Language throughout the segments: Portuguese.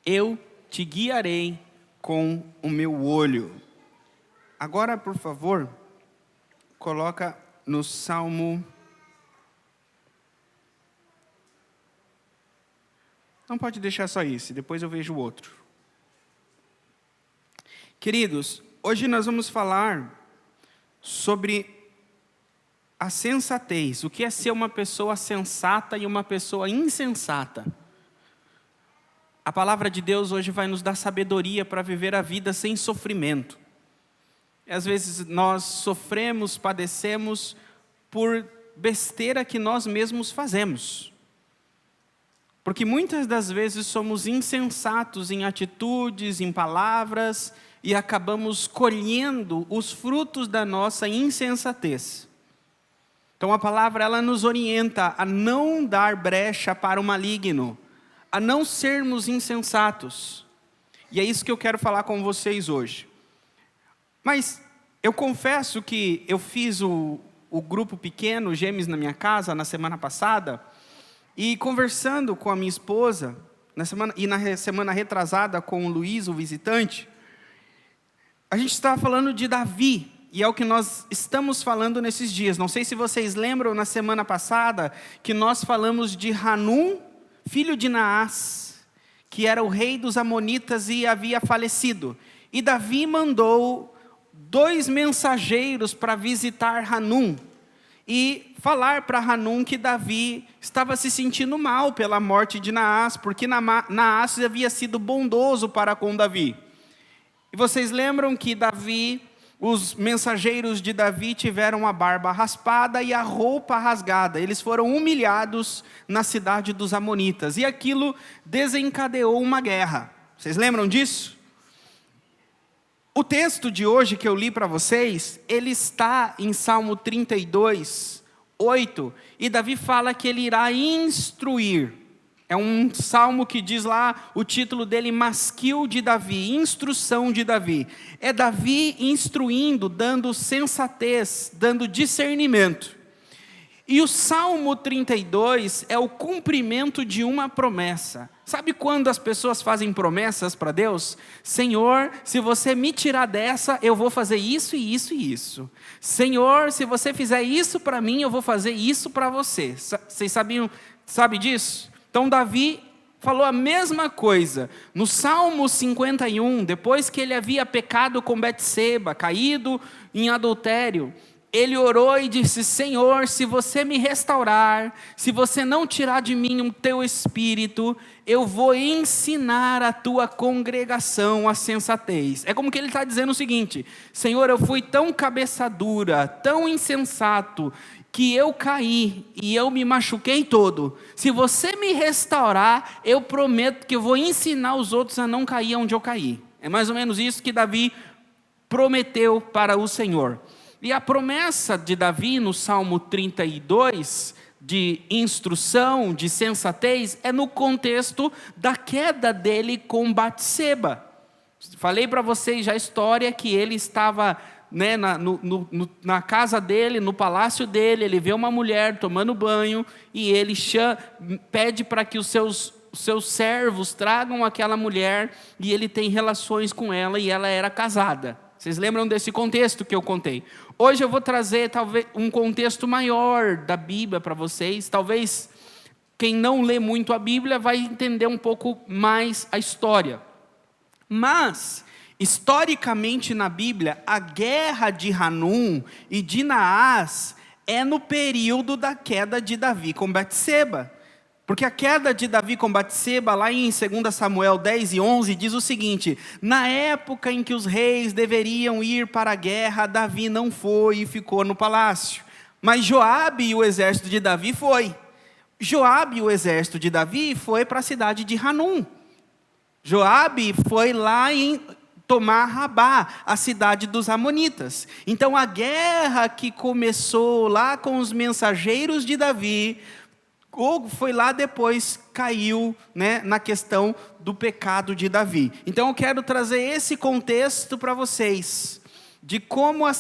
eu te guiarei com o meu olho. Agora, por favor, coloca no Salmo... Não pode deixar só isso, depois eu vejo o outro. Queridos, hoje nós vamos falar sobre a sensatez. O que é ser uma pessoa sensata e uma pessoa insensata? A palavra de Deus hoje vai nos dar sabedoria para viver a vida sem sofrimento. Às vezes nós sofremos, padecemos por besteira que nós mesmos fazemos. Porque muitas das vezes somos insensatos em atitudes, em palavras, e acabamos colhendo os frutos da nossa insensatez. Então a palavra ela nos orienta a não dar brecha para o maligno, a não sermos insensatos. E é isso que eu quero falar com vocês hoje. Mas eu confesso que eu fiz o grupo pequeno, Gêmeos na minha casa, na semana passada, e conversando com a minha esposa, na semana retrasada com o Luiz, o visitante, a gente estava falando de Davi, e é o que nós estamos falando nesses dias. Não sei se vocês lembram, na semana passada, que nós falamos de Hanum, filho de Naás, que era o rei dos Amonitas e havia falecido. E Davi mandou 2 mensageiros para visitar Hanum, e falar para Hanum que Davi estava se sentindo mal pela morte de Naás, porque Naás havia sido bondoso para com Davi. E vocês lembram que os mensageiros de Davi tiveram a barba raspada e a roupa rasgada. Eles foram humilhados na cidade dos Amonitas. E aquilo desencadeou uma guerra. Vocês lembram disso? O texto de hoje que eu li para vocês, ele está em Salmo 32, 8. E Davi fala que ele irá instruir. É um salmo que diz lá, o título dele, Masquil de Davi, instrução de Davi. É Davi instruindo, dando sensatez, dando discernimento. E o Salmo 32 é o cumprimento de uma promessa. Sabe quando as pessoas fazem promessas para Deus? Senhor, se você me tirar dessa, eu vou fazer isso e isso e isso. Senhor, se você fizer isso para mim, eu vou fazer isso para você. Vocês sabem disso? Então Davi falou a mesma coisa. No Salmo 51, depois que ele havia pecado com Betseba, caído em adultério, ele orou e disse, Senhor, se você me restaurar, se você não tirar de mim o teu espírito, eu vou ensinar a tua congregação a sensatez. É como que ele está dizendo o seguinte, Senhor, eu fui tão cabeça dura, tão insensato, que eu caí e eu me machuquei todo. Se você me restaurar, eu prometo que eu vou ensinar os outros a não cair onde eu caí. É mais ou menos isso que Davi prometeu para o Senhor. E a promessa de Davi no Salmo 32, de instrução, de sensatez, é no contexto da queda dele com Batseba. Falei para vocês já a história que ele estava na casa dele, no palácio dele, ele vê uma mulher tomando banho, e ele pede para que os seus servos tragam aquela mulher, e ele tem relações com ela, e ela era casada. Vocês lembram desse contexto que eu contei? Hoje eu vou trazer talvez um contexto maior da Bíblia para vocês. Talvez quem não lê muito a Bíblia vai entender um pouco mais a história. Mas, historicamente na Bíblia, a guerra de Hanum e de Naás é no período da queda de Davi com Betseba. Porque a queda de Davi com Batseba, lá em 2 Samuel 10 e 11, diz o seguinte, na época em que os reis deveriam ir para a guerra, Davi não foi e ficou no palácio. Mas Joabe e o exército de Davi foi. Joabe e o exército de Davi foi para a cidade de Hanum. Joabe foi lá em tomar Rabá, a cidade dos Amonitas. Então a guerra que começou lá com os mensageiros de Davi, ou foi lá depois, caiu na questão do pecado de Davi. Então eu quero trazer esse contexto para vocês, de como a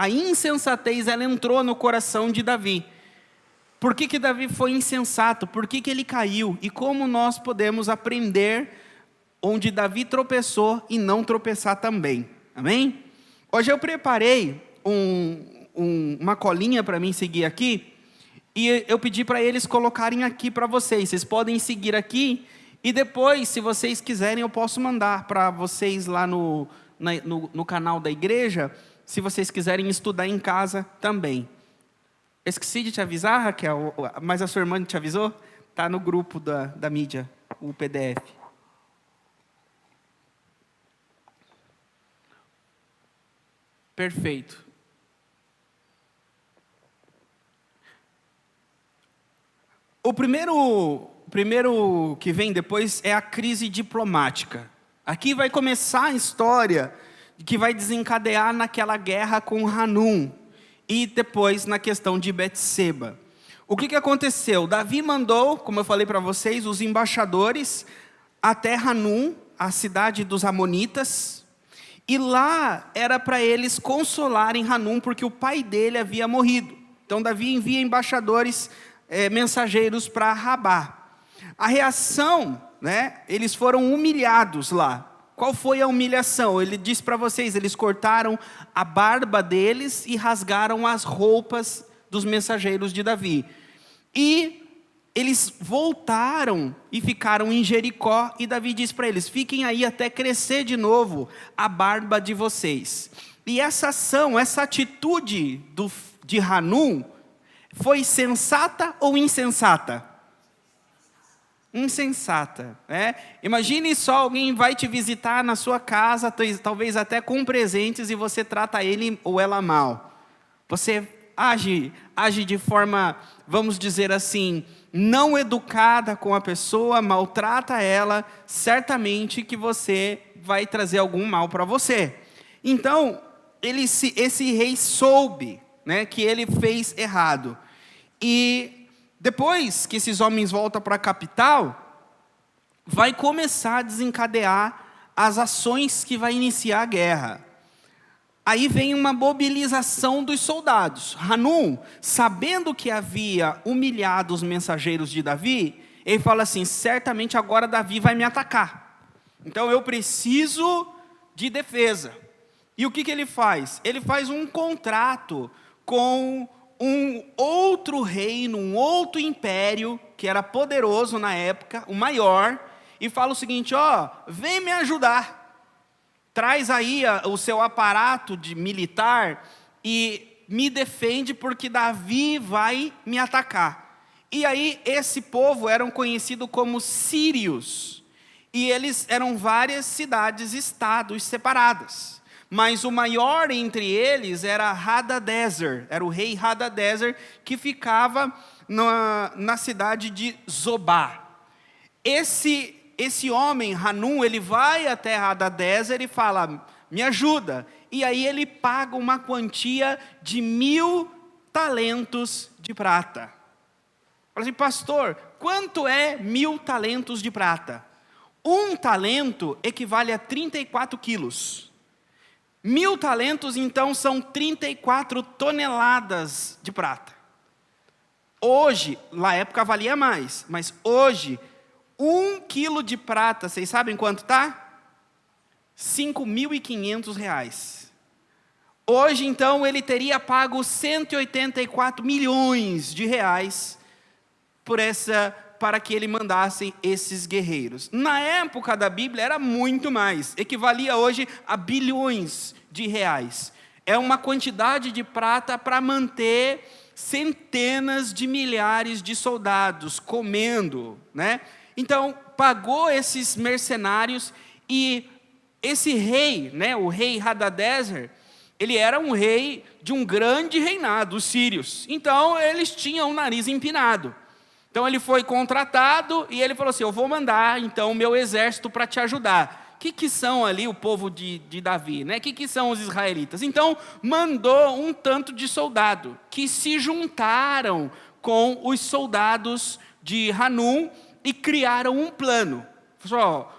insensatez, ela entrou no coração de Davi. Por que Davi foi insensato? Por que ele caiu? E como nós podemos aprender onde Davi tropeçou e não tropeçar também. Amém? Hoje eu preparei uma colinha para mim seguir aqui, e eu pedi para eles colocarem aqui para vocês. Vocês podem seguir aqui, e depois, se vocês quiserem, eu posso mandar para vocês lá no canal da igreja, se vocês quiserem estudar em casa também. Esqueci de te avisar, Raquel, mas a sua irmã te avisou? Está no grupo da mídia, o PDF. Perfeito. O primeiro que vem depois é a crise diplomática. Aqui vai começar a história que vai desencadear naquela guerra com Hanum e depois na questão de Betseba. O que aconteceu? Davi mandou, como eu falei para vocês, os embaixadores até Hanum, a cidade dos Amonitas, e lá era para eles consolarem Hanum, porque o pai dele havia morrido. Então Davi envia embaixadores, mensageiros para Rabá. A reação, né, eles foram humilhados lá. Qual foi a humilhação? Ele disse para vocês, eles cortaram a barba deles e rasgaram as roupas dos mensageiros de Davi. E eles voltaram e ficaram em Jericó, e Davi disse para eles, fiquem aí até crescer de novo a barba de vocês. E essa ação, essa atitude de Hanum, foi sensata ou insensata? Insensata, né? Imagine só, alguém vai te visitar na sua casa, talvez até com presentes, e você trata ele ou ela mal. Você age de forma, vamos dizer assim, não educada com a pessoa, maltrata ela, certamente que você vai trazer algum mal para você. Então, esse rei soube, né, que ele fez errado. E depois que esses homens voltam para a capital, vai começar a desencadear as ações que vai iniciar a guerra. Aí vem uma mobilização dos soldados. Hanum, sabendo que havia humilhado os mensageiros de Davi, ele fala assim, certamente agora Davi vai me atacar. Então eu preciso de defesa. E o que ele faz? Ele faz um contrato com um outro reino, um outro império, que era poderoso na época, o maior, e fala o seguinte, vem me ajudar. Traz aí o seu aparato militar e me defende, porque Davi vai me atacar. E aí esse povo eram conhecidos como sírios, e eles eram várias cidades, estados separadas. Mas o maior entre eles era Hadadezer, era o rei Hadadezer, que ficava na cidade de Zobá. Esse homem, Hanum, ele vai até Hadadezer e fala, me ajuda. E aí ele paga uma quantia de 1000 talentos de prata. Fala assim, pastor, quanto é 1000 talentos de prata? Um talento equivale a 34 quilos. 1000 talentos, então, são 34 toneladas de prata. Hoje, na época valia mais, mas hoje, 1 quilo de prata, vocês sabem quanto está? R$5.500. Hoje, então, ele teria pago 184 milhões de reais para que ele mandasse esses guerreiros. Na época da Bíblia era muito mais, equivalia hoje a bilhões de reais. É uma quantidade de prata para manter centenas de milhares de soldados comendo, né? Então, pagou esses mercenários, e esse rei, né, o rei Hadadezer, ele era um rei de um grande reinado, os sírios. Então, eles tinham o nariz empinado. Então, ele foi contratado e ele falou assim, eu vou mandar, então, o meu exército para te ajudar. O que são ali o povo de Davi, né? O que são os israelitas? Então, mandou um tanto de soldado, que se juntaram com os soldados de Hanum, e criaram um plano.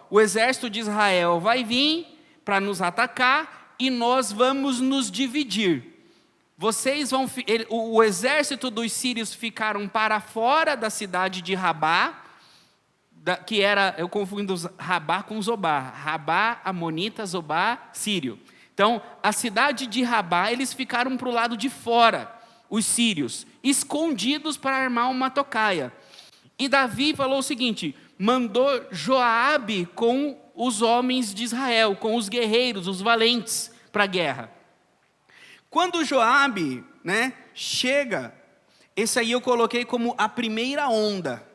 O exército de Israel vai vir para nos atacar e nós vamos nos dividir. O exército dos sírios ficaram para fora da cidade de Rabá, que era, eu confundo Rabá com Zobá. Rabá, Amonita, Zobá, Sírio. Então, a cidade de Rabá, eles ficaram para o lado de fora, os sírios, escondidos para armar uma tocaia. E Davi falou o seguinte, mandou Joabe com os homens de Israel, com os guerreiros, os valentes, para a guerra. Quando Joabe, chega, esse aí eu coloquei como a primeira onda.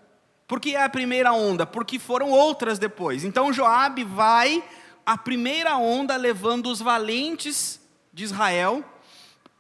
Por que é a primeira onda? Porque foram outras depois. Então Joabe vai, a primeira onda, levando os valentes de Israel,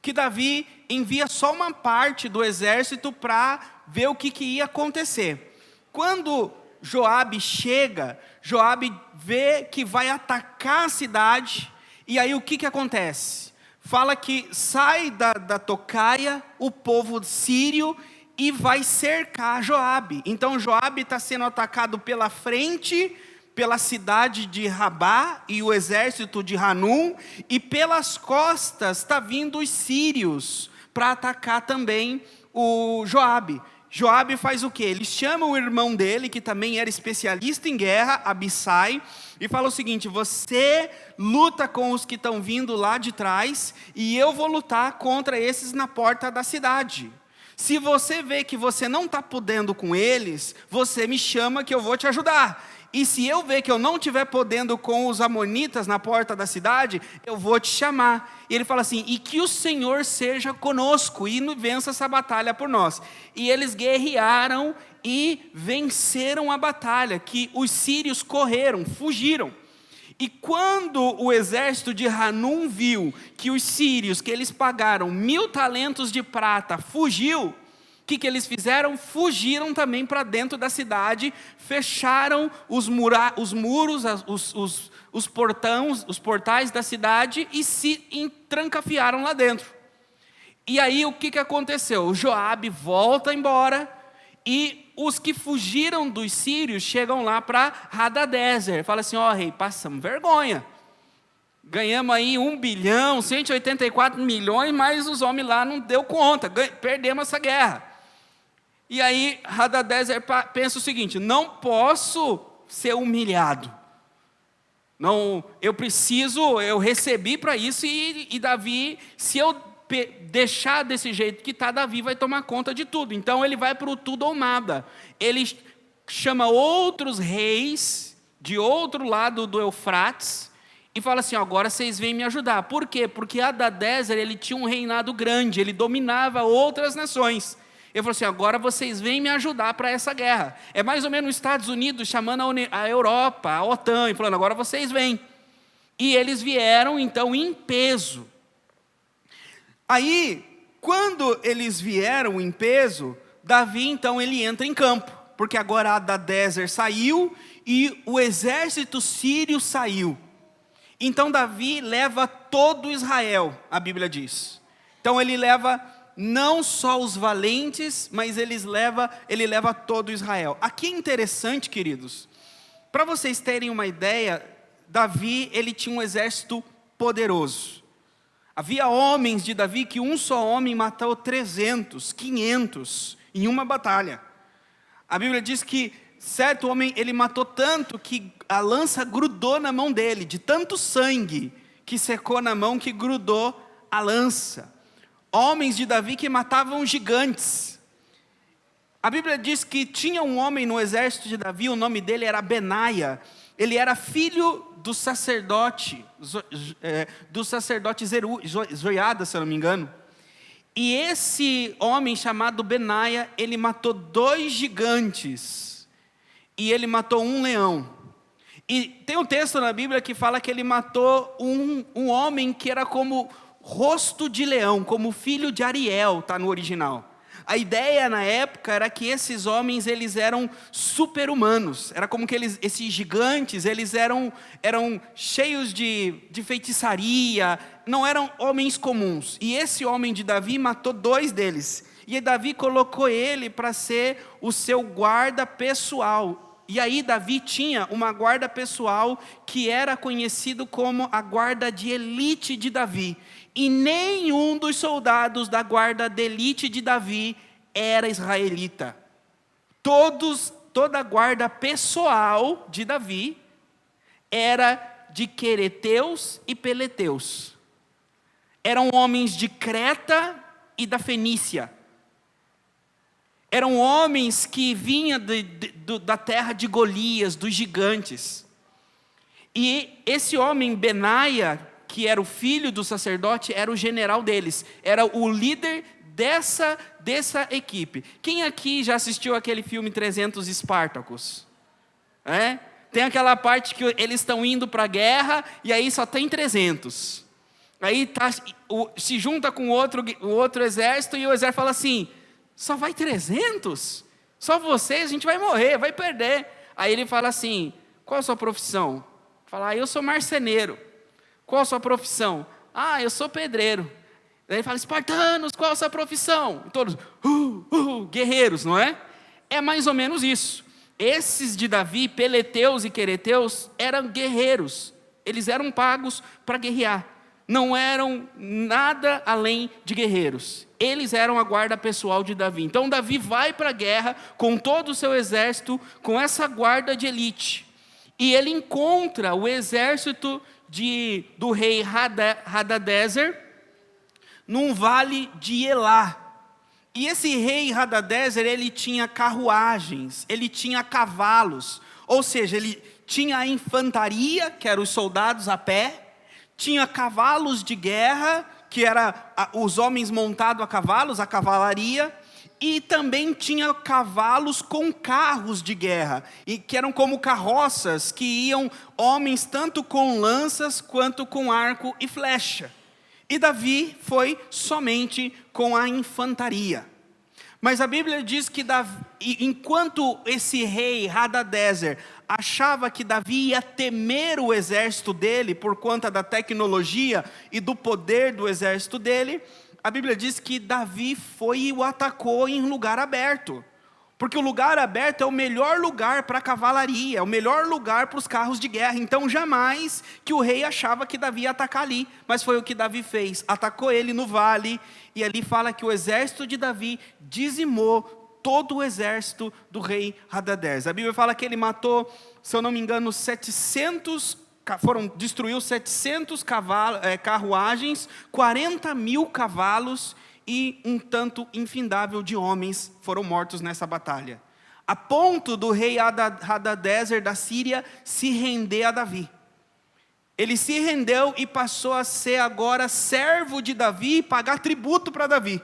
que Davi envia só uma parte do exército para ver o que ia acontecer. Quando Joabe chega, Joabe vê que vai atacar a cidade, e aí o que acontece? Fala que sai da tocaia o povo sírio e vai cercar Joabe. Então Joabe está sendo atacado pela frente, pela cidade de Rabá e o exército de Hanum, e pelas costas está vindo os sírios para atacar também o Joabe. Joabe faz o quê? Ele chama o irmão dele, que também era especialista em guerra, Abissai, e fala o seguinte, você luta com os que estão vindo lá de trás, e eu vou lutar contra esses na porta da cidade. Se você vê que você não está podendo com eles, você me chama que eu vou te ajudar. E se eu ver que eu não estiver podendo com os amonitas na porta da cidade, eu vou te chamar. E ele fala assim, e que o Senhor seja conosco e vença essa batalha por nós. E eles guerrearam e venceram a batalha, que os sírios correram, fugiram. E quando o exército de Hanum viu que os sírios, que eles pagaram 1000 talentos de prata, fugiu, o que eles fizeram? Fugiram também para dentro da cidade, fecharam os muros, os portais da cidade e se trancafiaram lá dentro. E aí o que aconteceu? O Joabe volta embora e os que fugiram dos sírios chegam lá para Hadadezer. Fala assim, rei, passamos vergonha. Ganhamos aí 1 bilhão, 184 milhões, mas os homens lá não deu conta, perdemos essa guerra. E aí Hadadezer pensa o seguinte, não posso ser humilhado. Não, eu recebi para isso e Davi, se eu deixar desse jeito que está, Davi vai tomar conta de tudo. Então ele vai para o tudo ou nada. Ele chama outros reis de outro lado do Eufrates e fala assim, agora vocês vêm me ajudar. Por quê? Porque Hadadezer, ele tinha um reinado grande, ele dominava outras nações. Ele falou assim, agora vocês vêm me ajudar para essa guerra. É mais ou menos os Estados Unidos chamando a Europa, a OTAN, e falando, agora vocês vêm. E eles vieram, então, em peso. Aí, quando eles vieram em peso, Davi, então, ele entra em campo. Porque agora Hadadezer saiu e o exército sírio saiu. Então, Davi leva todo Israel, a Bíblia diz. Então, ele leva não só os valentes, mas ele leva todo Israel. Aqui é interessante, queridos, para vocês terem uma ideia, Davi, ele tinha um exército poderoso. Havia homens de Davi que um só homem matou 300, 500 em uma batalha. A Bíblia diz que certo homem, ele matou tanto que a lança grudou na mão dele, de tanto sangue que secou na mão que grudou a lança. Homens de Davi que matavam gigantes. A Bíblia diz que tinha um homem no exército de Davi, o nome dele era Benaia. Ele era filho do sacerdote Joiada, se eu não me engano. E esse homem chamado Benaia, ele matou 2 gigantes. E ele matou um leão. E tem um texto na Bíblia que fala que ele matou um homem que era como rosto de leão, como filho de Ariel, está no original. A ideia na época era que esses homens, eles eram super-humanos. Era como que esses gigantes, eles eram cheios de feitiçaria, não eram homens comuns. E esse homem de Davi matou 2 deles. E Davi colocou ele para ser o seu guarda pessoal. E aí Davi tinha uma guarda pessoal que era conhecido como a guarda de elite de Davi. E nenhum dos soldados da guarda de elite de Davi era israelita. Todos toda a guarda pessoal de Davi era de quereteus e peleteus. Eram homens de Creta e da Fenícia. Eram homens que vinham da terra de Golias, dos gigantes. E esse homem, Benaia, que era o filho do sacerdote, era o general deles. Era o líder dessa equipe. Quem aqui já assistiu aquele filme 300 Espartacos? Tem aquela parte que eles estão indo para a guerra e aí só tem 300. Aí se junta com o outro exército e o exército fala assim: só vai 300? Só vocês, a gente vai morrer, vai perder. Aí ele fala assim: qual a sua profissão? Fala: eu sou marceneiro. Qual a sua profissão? Eu sou pedreiro. Daí ele fala: espartanos, qual a sua profissão? E todos, guerreiros, não é? É mais ou menos isso. Esses de Davi, peleteus e quereteus, eram guerreiros. Eles eram pagos para guerrear. Não eram nada além de guerreiros. Eles eram a guarda pessoal de Davi. Então Davi vai para a guerra com todo o seu exército, com essa guarda de elite. E ele encontra o exército do rei Hadadezer num vale de Elá. E esse rei Hadadezer, ele tinha carruagens, ele tinha cavalos. Ou seja, ele tinha a infantaria, que eram os soldados a pé. Tinha cavalos de guerra, que eram os homens montados a cavalos, a cavalaria. E também tinha cavalos com carros de guerra, e que eram como carroças, que iam homens tanto com lanças, quanto com arco e flecha. E Davi foi somente com a infantaria. Mas a Bíblia diz que enquanto esse rei Hadadezer achava que Davi ia temer o exército dele por conta da tecnologia e do poder do exército dele, a Bíblia diz que Davi foi e o atacou em lugar aberto. Porque o lugar aberto é o melhor lugar para a cavalaria, é o melhor lugar para os carros de guerra. Então jamais que o rei achava que Davi ia atacar ali. Mas foi o que Davi fez, atacou ele no vale. E ali fala que o exército de Davi dizimou todo o exército do rei Hadadezer. A Bíblia fala que ele matou, se eu não me engano, destruiu 700 carruagens, 40 mil cavalos, e um tanto infindável de homens foram mortos nessa batalha. A ponto do rei Hadadezer da Síria se render a Davi. Ele se rendeu e passou a ser agora servo de Davi e pagar tributo para Davi.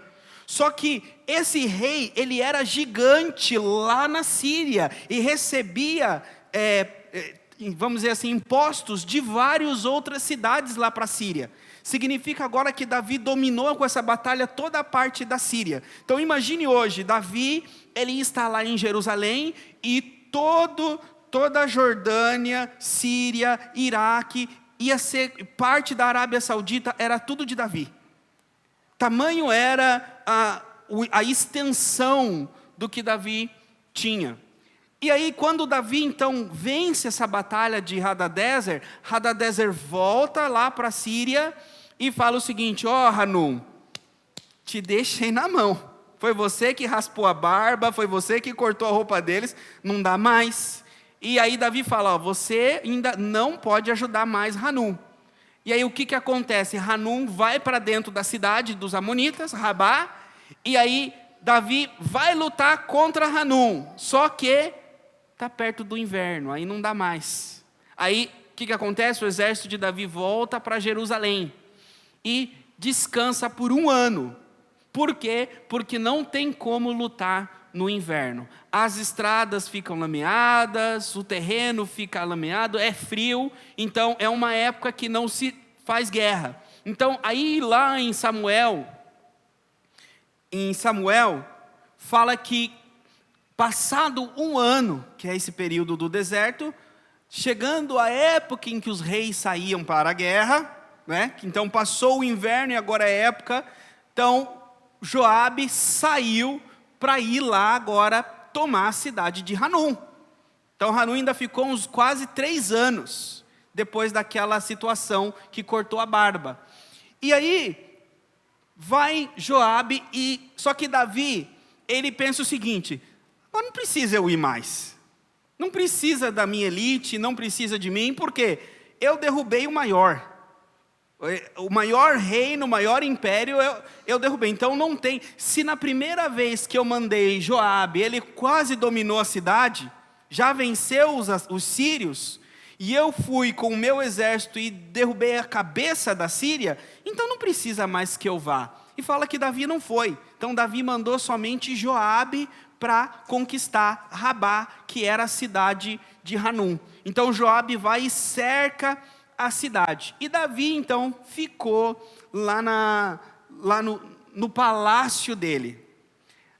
Só que esse rei, ele era gigante lá na Síria e recebia, vamos dizer assim, impostos de várias outras cidades lá para a Síria. Significa agora que Davi dominou com essa batalha toda a parte da Síria. Então imagine hoje, Davi, ele está lá em Jerusalém e toda a Jordânia, Síria, Iraque, ia ser parte da Arábia Saudita, era tudo de Davi. Tamanho era a extensão do que Davi tinha. E aí quando Davi então vence essa batalha de Hadadezer, Hadadezer volta lá para a Síria e fala o seguinte: Hanum, te deixei na mão. Foi você que raspou a barba, foi você que cortou a roupa deles, não dá mais. E aí Davi fala: você ainda não pode ajudar mais Hanum. E aí o que acontece? Hanum vai para dentro da cidade dos amonitas, Rabá, e aí Davi vai lutar contra Hanum, só que está perto do inverno, aí não dá mais. Aí o que acontece? O exército de Davi volta para Jerusalém e descansa por 1 ano. Por quê? Porque não tem como lutar no inverno. As estradas ficam lameadas, o terreno fica lameado, é frio, então é uma época que não se faz guerra. Então aí lá em Samuel fala que passado 1 ano, que é esse período do deserto, chegando a época em que os reis saíam para a guerra, né? Então passou o inverno e agora é época, então Joabe saiu para ir lá agora tomar a cidade de Hanum. Então Hanum ainda ficou uns quase 3 anos, depois daquela situação que cortou a barba. E aí, vai Joabe, só que Davi, ele pensa o seguinte: não precisa eu ir mais. Não precisa da minha elite, não precisa de mim, porque eu derrubei o maior. O maior reino, o maior império, eu derrubei. Então não tem. Se na primeira vez que eu mandei Joabe, ele quase dominou a cidade, já venceu os sírios, e eu fui com o meu exército e derrubei a cabeça da Síria, então não precisa mais que eu vá. E fala que Davi não foi. Então Davi mandou somente Joabe para conquistar Rabá, que era a cidade de Hanum. Então Joabe vai e cerca a cidade. E Davi então ficou lá no palácio dele.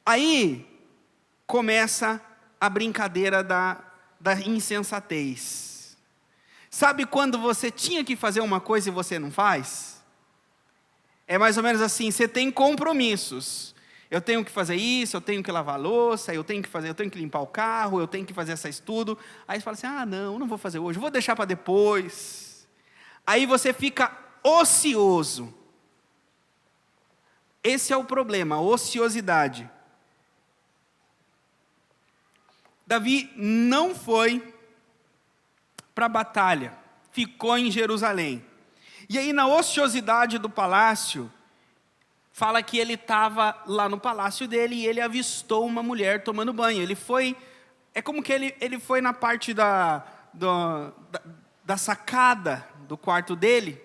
Aí começa a brincadeira da insensatez. Sabe quando você tinha que fazer uma coisa e você não faz? É mais ou menos assim, você tem compromissos. Eu tenho que fazer isso, eu tenho que lavar a louça, eu tenho que limpar o carro, eu tenho que fazer esse estudo. Aí você fala assim, não vou fazer hoje, vou deixar para depois. Aí você fica ocioso. Esse é o problema, a ociosidade. Davi não foi para a batalha, ficou em Jerusalém. E aí na ociosidade do palácio, fala que ele estava lá no palácio dele e ele avistou uma mulher tomando banho. Ele foi, é como que ele foi na parte da sacada do quarto dele,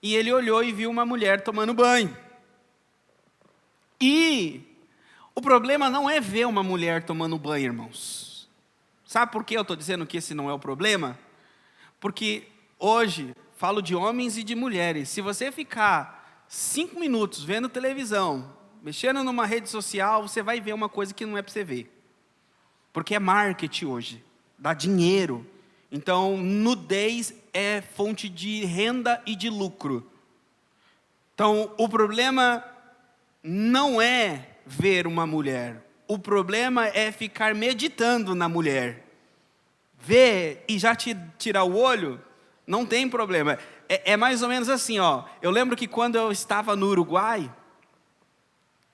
e ele olhou e viu uma mulher tomando banho. E o problema não é ver uma mulher tomando banho, irmãos. Sabe por que eu estou dizendo que esse não é o problema? Porque hoje, falo de homens e de mulheres, se você ficar 5 minutos vendo televisão, mexendo numa rede social, você vai ver uma coisa que não é para você ver. Porque é marketing hoje, dá dinheiro. Então, nudez é fonte de renda e de lucro. Então, o problema não é ver uma mulher. O problema é ficar meditando na mulher. Ver e já tirar o olho, não tem problema. É mais ou menos assim, ó. Eu lembro que quando eu estava no Uruguai,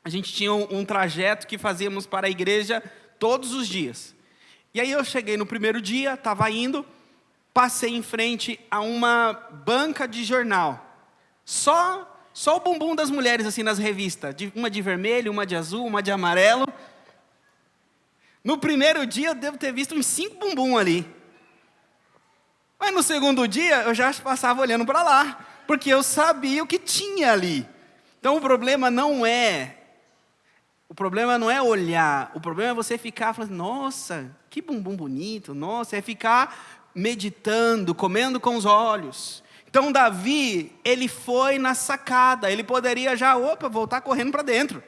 a gente tinha um trajeto que fazíamos para a igreja todos os dias. E aí eu cheguei no primeiro dia, estava indo, passei em frente a uma banca de jornal. Só o bumbum das mulheres assim nas revistas, uma de vermelho, uma de azul, uma de amarelo. No primeiro dia eu devo ter visto uns 5 bumbum ali. Mas no segundo dia eu já passava olhando para lá, porque eu sabia o que tinha ali. Então o problema não é olhar, o problema é você ficar falando, nossa, que bumbum bonito, nossa, é ficar meditando, comendo com os olhos. Então Davi, ele foi na sacada, ele poderia já, voltar correndo para dentro.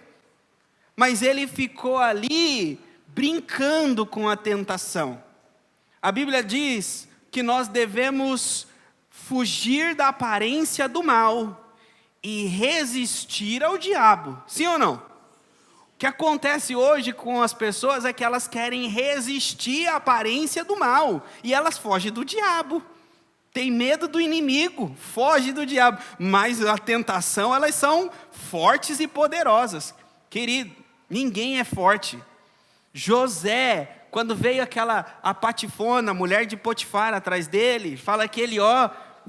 Mas ele ficou ali, brincando com a tentação. A Bíblia diz que nós devemos fugir da aparência do mal e resistir ao diabo. Sim ou não? O que acontece hoje com as pessoas é que elas querem resistir à aparência do mal e elas fogem do diabo. Tem medo do inimigo, foge do diabo. Mas a tentação, elas são fortes e poderosas. Querido, ninguém é forte. José, quando veio a Patifona, mulher de Potifar atrás dele, fala que ele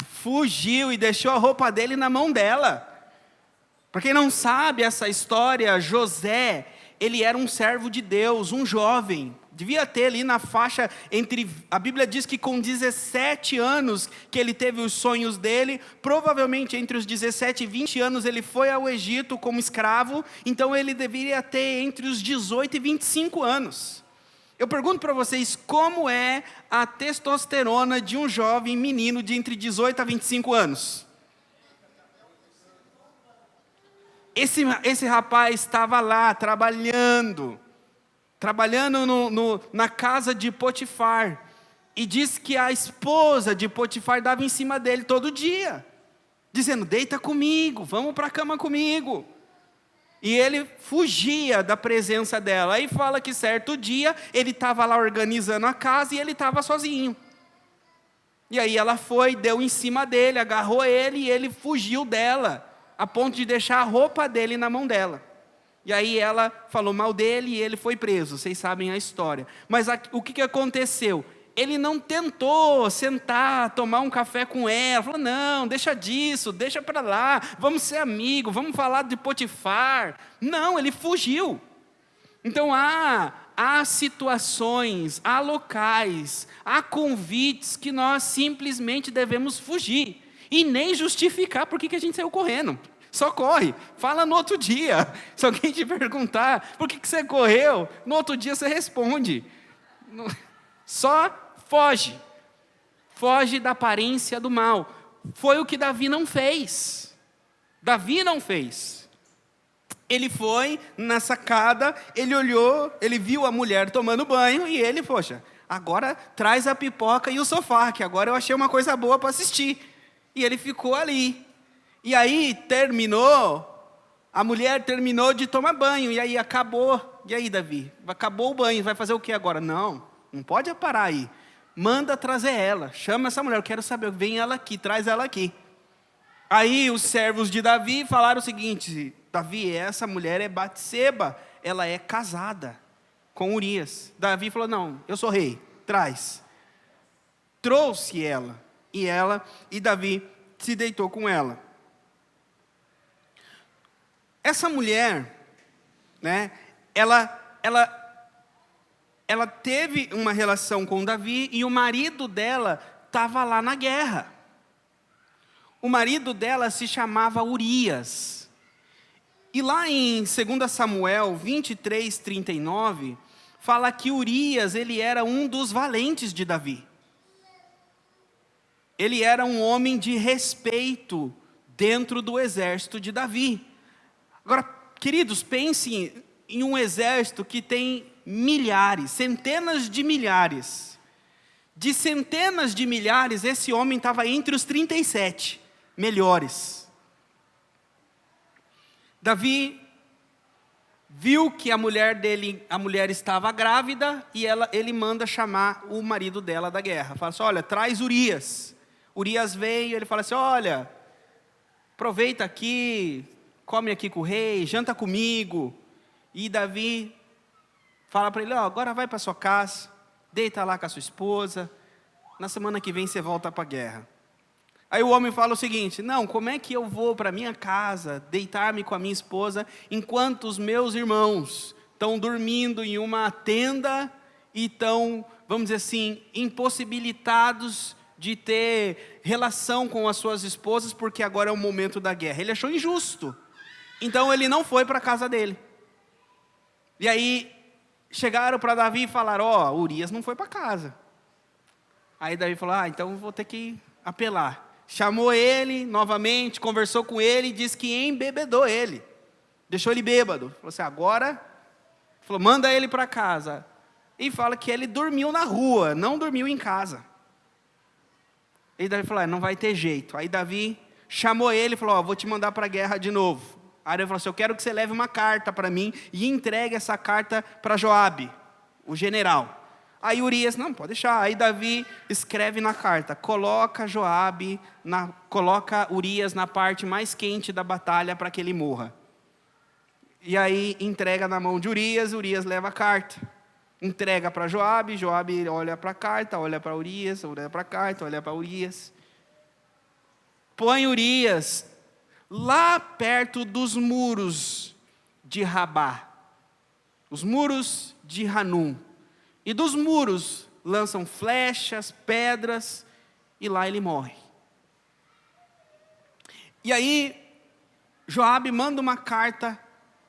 fugiu e deixou a roupa dele na mão dela. Para quem não sabe essa história, José, ele era um servo de Deus, um jovem. Devia ter ali na faixa a Bíblia diz que com 17 anos que ele teve os sonhos dele, provavelmente entre os 17 e 20 anos ele foi ao Egito como escravo, então ele deveria ter entre os 18 e 25 anos. Eu pergunto para vocês, como é a testosterona de um jovem menino de entre 18 a 25 anos? Esse rapaz estava lá trabalhando na casa de Potifar, e diz que a esposa de Potifar dava em cima dele todo dia, dizendo, deita comigo, vamos para a cama comigo, e ele fugia da presença dela. Aí fala que certo dia, ele estava lá organizando a casa, e ele estava sozinho, e aí ela deu em cima dele, agarrou ele, e ele fugiu dela, a ponto de deixar a roupa dele na mão dela. E aí ela falou mal dele e ele foi preso. Vocês sabem a história. Mas o que aconteceu? Ele não tentou sentar, tomar um café com ela. Falou, não, deixa disso, deixa para lá. Vamos ser amigos, vamos falar de Potifar. Não, ele fugiu. Então há situações, há locais, há convites que nós simplesmente devemos fugir. E nem justificar por que a gente saiu correndo. Só corre, fala no outro dia. Se alguém te perguntar por que você correu, no outro dia você responde. Só foge. Foge da aparência do mal. Foi o que Davi não fez. Davi não fez. Ele foi na sacada, ele olhou, ele viu a mulher tomando banho e ele, poxa, agora traz a pipoca e o sofá, que agora eu achei uma coisa boa para assistir. E ele ficou ali. E aí a mulher terminou de tomar banho, e aí acabou. E aí, Davi, acabou o banho, vai fazer o que agora? Não pode parar aí. Manda trazer ela, chama essa mulher, eu quero saber, vem ela aqui, traz ela aqui. Aí os servos de Davi falaram o seguinte, Davi, essa mulher é Batseba, ela é casada com Urias. Davi falou, não, eu sou rei, traz. Trouxe ela, e Davi se deitou com ela. Essa mulher, né, ela teve uma relação com Davi e o marido dela estava lá na guerra. O marido dela se chamava Urias. E lá em 2 Samuel 23:39, fala que Urias, ele era um dos valentes de Davi. Ele era um homem de respeito dentro do exército de Davi. Agora, queridos, pensem em um exército que tem milhares, centenas de milhares. De centenas de milhares, esse homem estava entre os 37 melhores. Davi viu que a mulher estava grávida e ele manda chamar o marido dela da guerra. Fala assim, olha, traz Urias. Urias veio, ele fala assim, olha, aproveita aqui, come aqui com o rei, janta comigo. E Davi fala para ele, agora vai para sua casa, deita lá com a sua esposa, na semana que vem você volta para a guerra. Aí o homem fala o seguinte, não, como é que eu vou para minha casa, deitar-me com a minha esposa, enquanto os meus irmãos estão dormindo em uma tenda e estão, vamos dizer assim, impossibilitados de ter relação com as suas esposas, porque agora é o momento da guerra. Ele achou injusto. Então ele não foi para a casa dele. E aí chegaram para Davi e falaram, Urias não foi para casa. Aí Davi falou, então vou ter que apelar. Chamou ele novamente, conversou com ele e disse que embebedou ele. Deixou ele bêbado. Falou assim, manda ele para casa. E fala que ele dormiu na rua, não dormiu em casa. E Davi falou, não vai ter jeito. Aí Davi chamou ele e falou, vou te mandar para a guerra de novo. Aí ele falou assim, eu quero que você leve uma carta para mim e entregue essa carta para Joabe, o general. Aí Urias, não, pode deixar. Aí Davi escreve na carta, coloca Urias na parte mais quente da batalha para que ele morra. E aí entrega na mão de Urias leva a carta. Entrega para Joabe olha para a carta, olha para Urias, olha para a carta, olha para Urias. Põe Urias lá perto dos muros de Rabá, os muros de Hanum. E dos muros lançam flechas, pedras, e lá ele morre. E aí, Joabe manda uma carta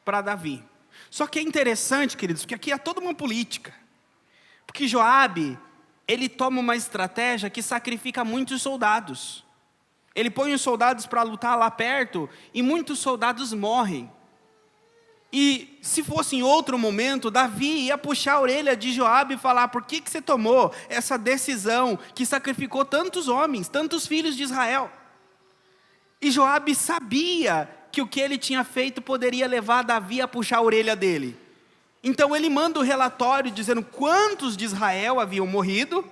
para Davi. Só que é interessante, queridos, porque aqui há toda uma política. Porque Joabe, ele toma uma estratégia que sacrifica muitos soldados. Ele põe os soldados para lutar lá perto, e muitos soldados morrem. E se fosse em outro momento, Davi ia puxar a orelha de Joabe e falar, por que você tomou essa decisão que sacrificou tantos homens, tantos filhos de Israel? E Joabe sabia que o que ele tinha feito poderia levar Davi a puxar a orelha dele. Então ele manda o relatório dizendo quantos de Israel haviam morrido,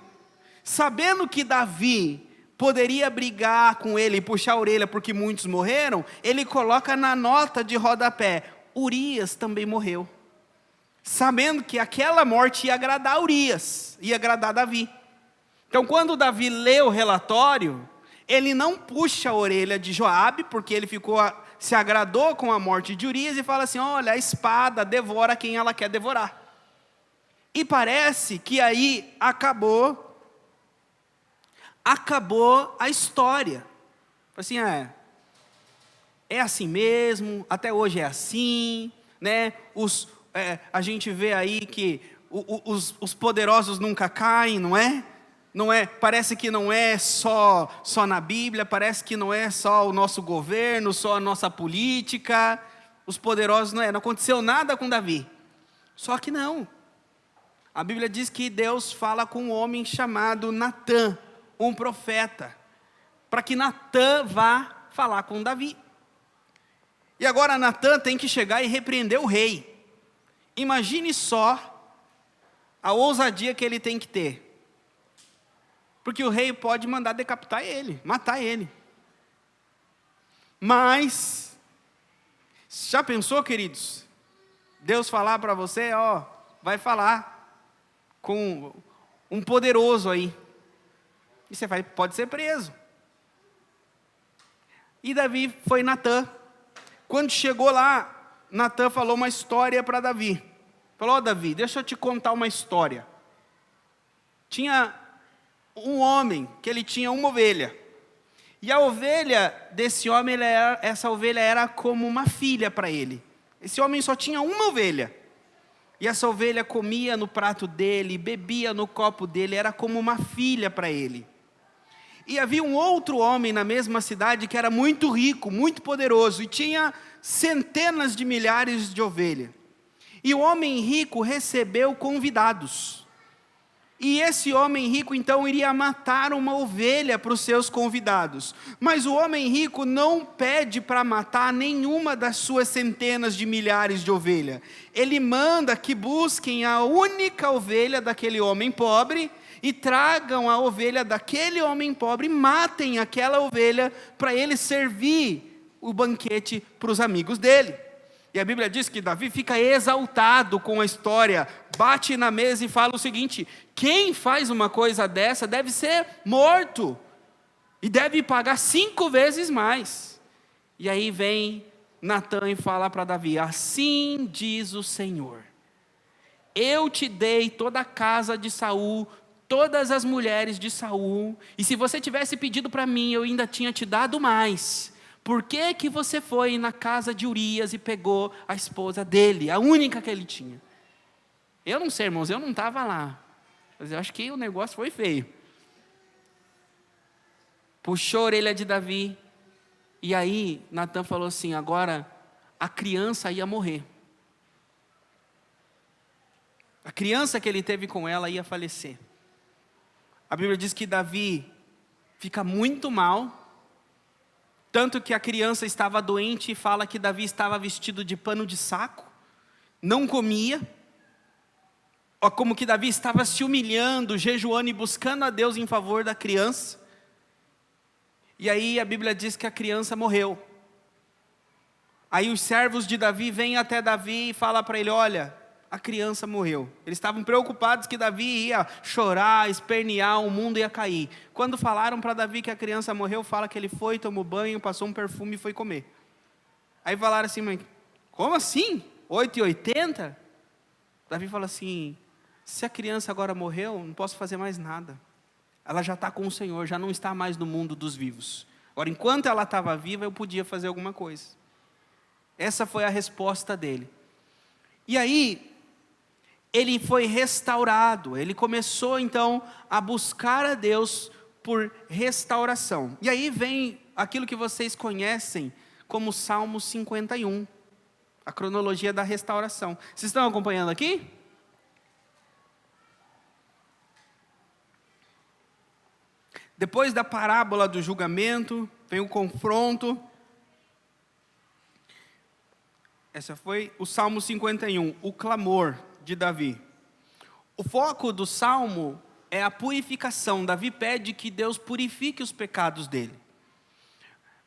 sabendo que Davi poderia brigar com ele e puxar a orelha porque muitos morreram, ele coloca na nota de rodapé, Urias também morreu, sabendo que aquela morte ia agradar Urias, ia agradar Davi. Então, quando Davi lê o relatório, ele não puxa a orelha de Joabe, porque ele se agradou com a morte de Urias e fala assim: olha, a espada devora quem ela quer devorar. E parece que aí acabou a história. Assim, é assim mesmo, até hoje é assim, né? A gente vê aí que os poderosos nunca caem, não é? Não é? Parece que não é só na Bíblia, parece que não é só o nosso governo, só a nossa política. Os poderosos não aconteceu nada com Davi. Só que não. A Bíblia diz que Deus fala com um homem chamado Natã, um profeta, para que Natã vá falar com Davi. E agora Natã tem que chegar e repreender o rei. Imagine só a ousadia que ele tem que ter. Porque o rei pode mandar decapitar ele, matar ele. Mas, já pensou, queridos? Deus falar para você, vai falar com um poderoso aí. E você pode ser preso. E Davi foi Natã. Quando chegou lá, Natã falou uma história para Davi. Falou: Davi, deixa eu te contar uma história. Tinha um homem que ele tinha uma ovelha. E a ovelha desse homem, essa ovelha era como uma filha para ele. Esse homem só tinha uma ovelha. E essa ovelha comia no prato dele, bebia no copo dele, era como uma filha para ele. E havia um outro homem na mesma cidade que era muito rico, muito poderoso, e tinha centenas de milhares de ovelhas. E o homem rico recebeu convidados. E esse homem rico então iria matar uma ovelha para os seus convidados. Mas o homem rico não pede para matar nenhuma das suas centenas de milhares de ovelhas. Ele manda que busquem a única ovelha daquele homem pobre e tragam a ovelha daquele homem pobre e matem aquela ovelha para ele servir o banquete para os amigos dele. E a Bíblia diz que Davi fica exaltado com a história, bate na mesa e fala o seguinte: quem faz uma coisa dessa deve ser morto, e deve pagar 5 vezes mais. E aí vem Natã e fala para Davi: assim diz o Senhor, eu te dei toda a casa de Saul, todas as mulheres de Saul, e se você tivesse pedido para mim, eu ainda tinha te dado mais. Por que que você foi na casa de Urias e pegou a esposa dele, a única que ele tinha? Eu não sei, irmãos, eu não estava lá, mas eu acho que o negócio foi feio. Puxou a orelha de Davi, e aí Natã falou assim: agora a criança ia morrer. A criança que ele teve com ela ia falecer. A Bíblia diz que Davi fica muito mal, tanto que a criança estava doente e fala que Davi estava vestido de pano de saco, não comia, como que Davi estava se humilhando, jejuando e buscando a Deus em favor da criança. E aí a Bíblia diz que a criança morreu. Aí os servos de Davi vêm até Davi e falam para ele: olha, a criança morreu. Eles estavam preocupados que Davi ia chorar, espernear, o mundo ia cair. Quando falaram para Davi que a criança morreu, fala que ele foi, tomou banho, passou um perfume e foi comer. Aí falaram assim: mas como assim? 8,80? Davi fala assim: se a criança agora morreu, não posso fazer mais nada. Ela já está com o Senhor, já não está mais no mundo dos vivos. Agora, enquanto ela estava viva, eu podia fazer alguma coisa. Essa foi a resposta dele. E aí, ele foi restaurado. Ele começou então a buscar a Deus por restauração. E aí vem aquilo que vocês conhecem como Salmo 51. A cronologia da restauração. Vocês estão acompanhando aqui? Depois da parábola do julgamento, vem o confronto. Essa foi o Salmo 51, o clamor de Davi. O foco do Salmo é a purificação. Davi pede que Deus purifique os pecados dele.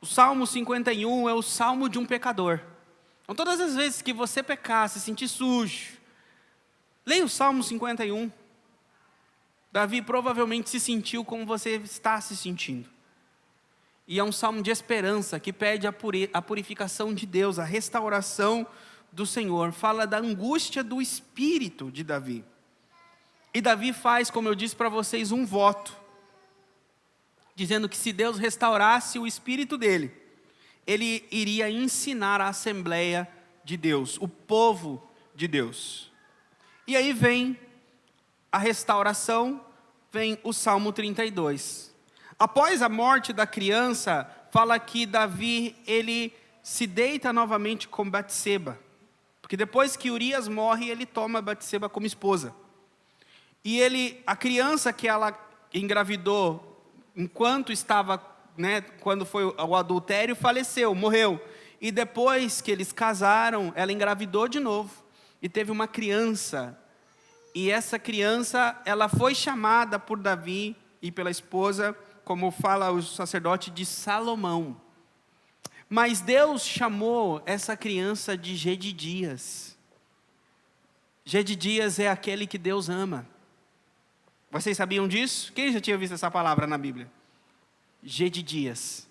O Salmo 51 é o salmo de um pecador. Então, todas as vezes que você pecar, se sentir sujo, leia o Salmo 51. Davi provavelmente se sentiu como você está se sentindo. E é um salmo de esperança que pede a purificação de Deus, a restauração do Senhor. Fala da angústia do espírito de Davi. E Davi faz, como eu disse para vocês, um voto, dizendo que se Deus restaurasse o espírito dele, ele iria ensinar a Assembleia de Deus, o povo de Deus. E aí vem a restauração, vem o Salmo 32. Após a morte da criança, fala que Davi, ele se deita novamente com Batseba. Porque depois que Urias morre, ele toma Batseba como esposa. E a criança que ela engravidou, enquanto estava, quando foi o adultério, faleceu, morreu. E depois que eles casaram, ela engravidou de novo. E teve uma criança. E essa criança, ela foi chamada por Davi e pela esposa, como fala o sacerdote, de Salomão. Mas Deus chamou essa criança de Gedidias. Gedidias é aquele que Deus ama. Vocês sabiam disso? Quem já tinha visto essa palavra na Bíblia? Gedidias.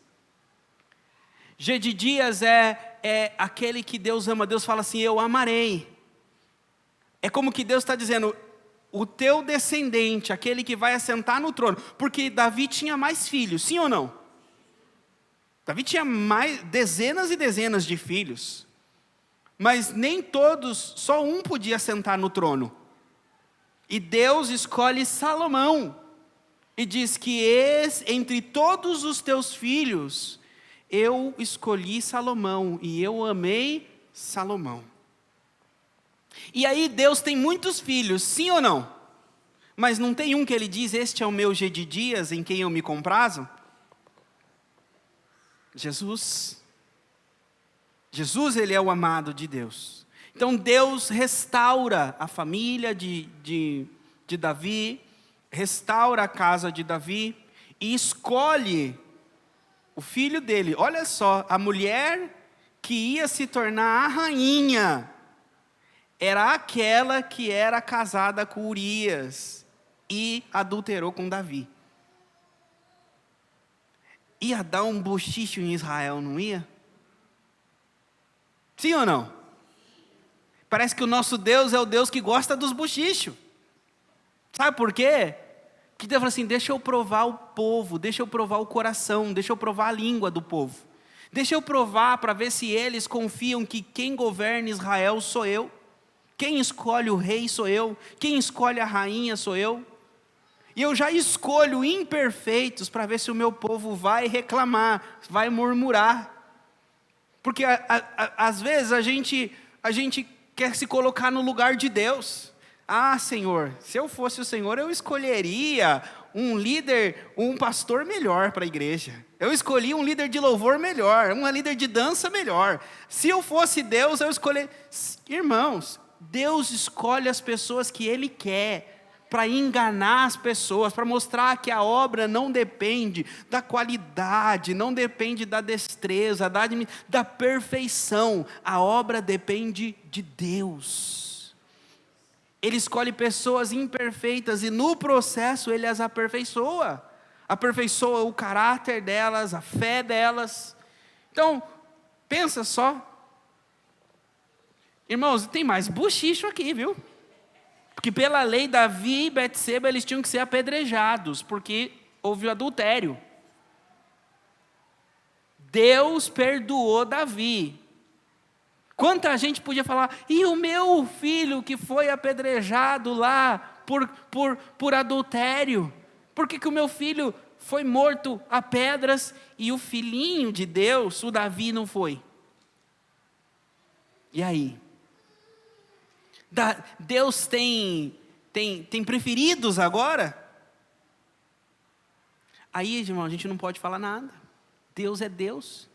Gedidias é aquele que Deus ama. Deus fala assim, eu amarei. É como que Deus está dizendo, o teu descendente, aquele que vai assentar no trono. Porque Davi tinha mais filhos, sim ou não? Davi tinha dezenas e dezenas de filhos. Mas nem todos, só um podia sentar no trono. E Deus escolhe Salomão. E diz que entre todos os teus filhos, eu escolhi Salomão. E eu amei Salomão. E aí Deus tem muitos filhos, sim ou não? Mas não tem um que ele diz, este é o meu Gedidias, em quem eu me comprazo? Jesus. Jesus, ele é o amado de Deus. Então Deus restaura a família de Davi, restaura a casa de Davi, e escolhe o filho dele. Olha só, a mulher que ia se tornar a rainha, era aquela que era casada com Urias e adulterou com Davi. Ia dar um bochicho em Israel, não ia? Sim ou não? Parece que o nosso Deus é o Deus que gosta dos bochichos. Sabe por quê? Que Deus fala assim, deixa eu provar o povo, deixa eu provar o coração, deixa eu provar a língua do povo. Deixa eu provar para ver se eles confiam que quem governa Israel sou eu. Quem escolhe o rei sou eu. Quem escolhe a rainha sou eu. E eu já escolho imperfeitos para ver se o meu povo vai reclamar, vai murmurar. Porque às vezes a gente quer se colocar no lugar de Deus. Ah, Senhor, se eu fosse o Senhor, eu escolheria um líder, um pastor melhor para a igreja. Eu escolhi um líder de louvor melhor, uma líder de dança melhor. Se eu fosse Deus, eu escolheria. Irmãos, Deus escolhe as pessoas que Ele quer, para enganar as pessoas, para mostrar que a obra não depende da qualidade, não depende da destreza, da perfeição. A obra depende de Deus. Ele escolhe pessoas imperfeitas e no processo Ele as aperfeiçoa. Aperfeiçoa o caráter delas, a fé delas. Então, pensa só. Irmãos, tem mais bochicho aqui, viu? Porque pela lei, Davi e Betseba, eles tinham que ser apedrejados, porque houve o adultério. Deus perdoou Davi. Quanta gente podia falar, e o meu filho que foi apedrejado lá por adultério? Por que o meu filho foi morto a pedras e o filhinho de Deus, o Davi, não foi? E aí? Deus tem preferidos agora? Aí, irmão, a gente não pode falar nada. Deus é Deus.